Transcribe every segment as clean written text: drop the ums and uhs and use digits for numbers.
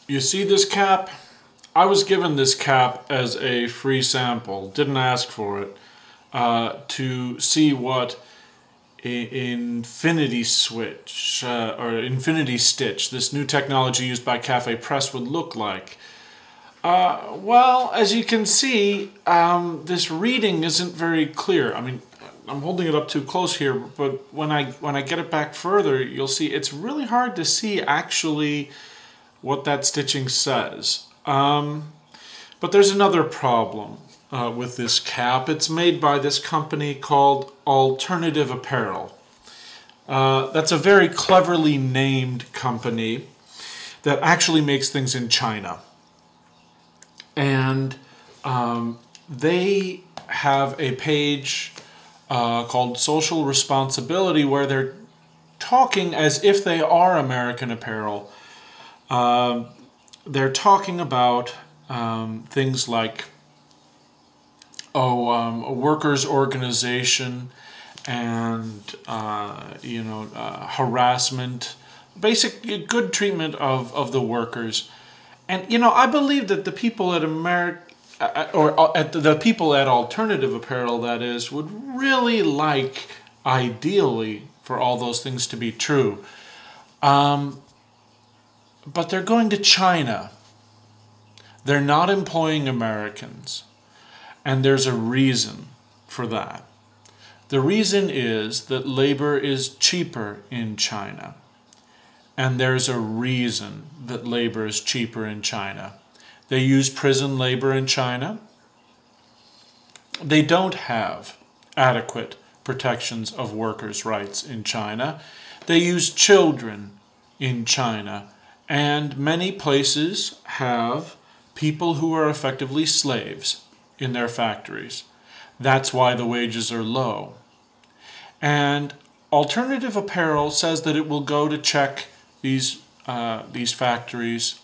You see this cap? I was given this cap as a free sample, didn't ask for it, to see what Infinity Switch or Infinity Stitch, this new technology used by Cafe Press, would look like. Well, as you can see, this reading isn't very clear. I mean, I'm holding it up too close here, but when I get it back further, you'll see it's really hard to see actually what that stitching says. But there's another problem with this cap. It's made by this company called Alternative Apparel. That's a very cleverly named company that actually makes things in China. And they have a page called Social Responsibility where they're talking as if they are American Apparel. They're talking about things like a workers' organization and harassment, basic good treatment of the workers. And I believe that the people at the people at Alternative Apparel, that is, would really like, ideally, for all those things to be true. But they're going to China. They're not employing Americans. And there's a reason for that. The reason is that labor is cheaper in China. And there's a reason that labor is cheaper in China. They use prison labor in China. They don't have adequate protections of workers' rights in China. They use children in China. And many places have people who are effectively slaves in their factories. That's why the wages are low. And Alternative Apparel says that it will go to check these factories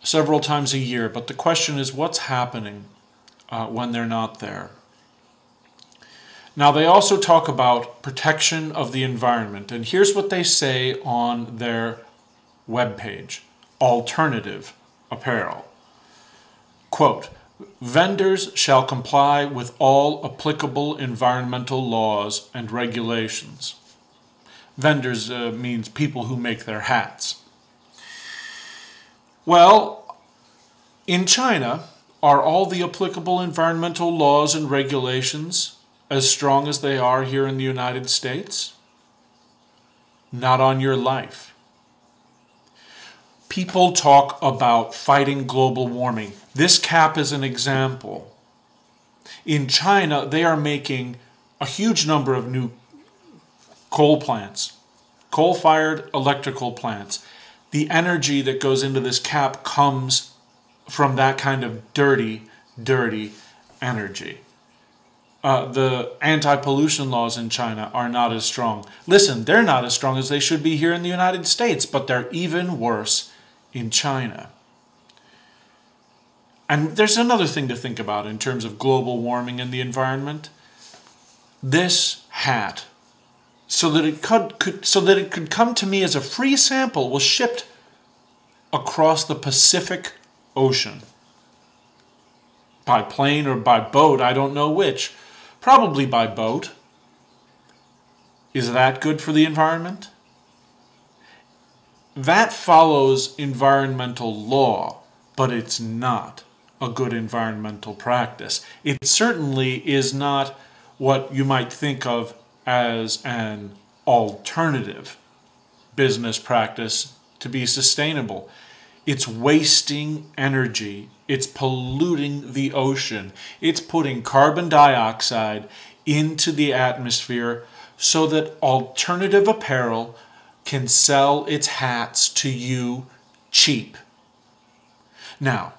several times a year. But the question is, what's happening when they're not there? Now, they also talk about protection of the environment. And here's what they say on their webpage, Alternative Apparel. Quote, vendors shall comply with all applicable environmental laws and regulations. Vendors means people who make their hats. Well, in China, are all the applicable environmental laws and regulations as strong as they are here in the United States? Not on your life. People talk about fighting global warming. This cap is an example. In China, they are making a huge number of new coal plants, coal-fired electrical plants. The energy that goes into this cap comes from that kind of dirty, dirty energy. The anti-pollution laws in China are not as strong. Listen, they're not as strong as they should be here in the United States, but they're even worse in China. And there's another thing to think about in terms of global warming and the environment. This hat, so that it could come to me as a free sample, was shipped across the Pacific Ocean. By plane or by boat, I don't know which. Probably by boat. Is that good for the environment? That follows environmental law, but it's not a good environmental practice. It certainly is not what you might think of as an alternative business practice to be sustainable. It's wasting energy. It's polluting the ocean. It's putting carbon dioxide into the atmosphere so that Alternative Apparel can sell its hats to you cheap. Now,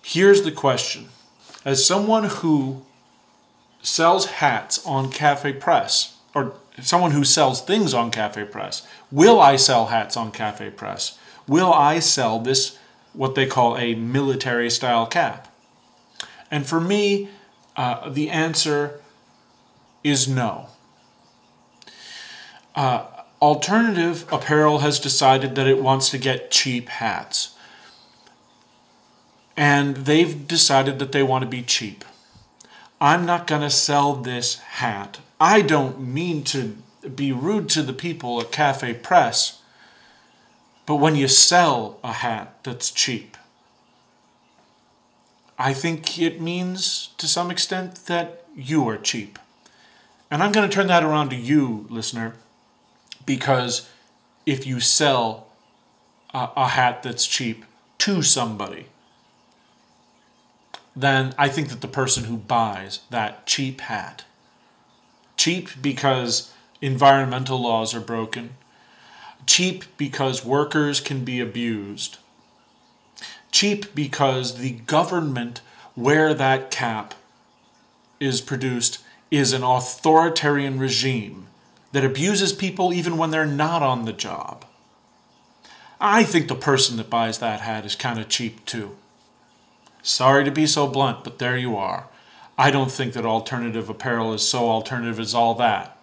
here's the question. As someone who sells hats on Cafe Press, or someone who sells things on Cafe Press, will I sell hats on Cafe Press? Will I sell this, what they call a military style cap? And for me, the answer is no. Alternative Apparel has decided that it wants to get cheap hats. And they've decided that they want to be cheap. I'm not going to sell this hat. I don't mean to be rude to the people at Cafe Press, but when you sell a hat that's cheap, I think it means to some extent that you are cheap. And I'm going to turn that around to you, listener, because if you sell a hat that's cheap to somebody, then I think that the person who buys that cheap hat, cheap because environmental laws are broken, cheap because workers can be abused, cheap because the government where that cap is produced is an authoritarian regime that abuses people even when they're not on the job. I think the person that buys that hat is kind of cheap too. Sorry to be so blunt, but there you are. I don't think that Alternative Apparel is so alternative as all that.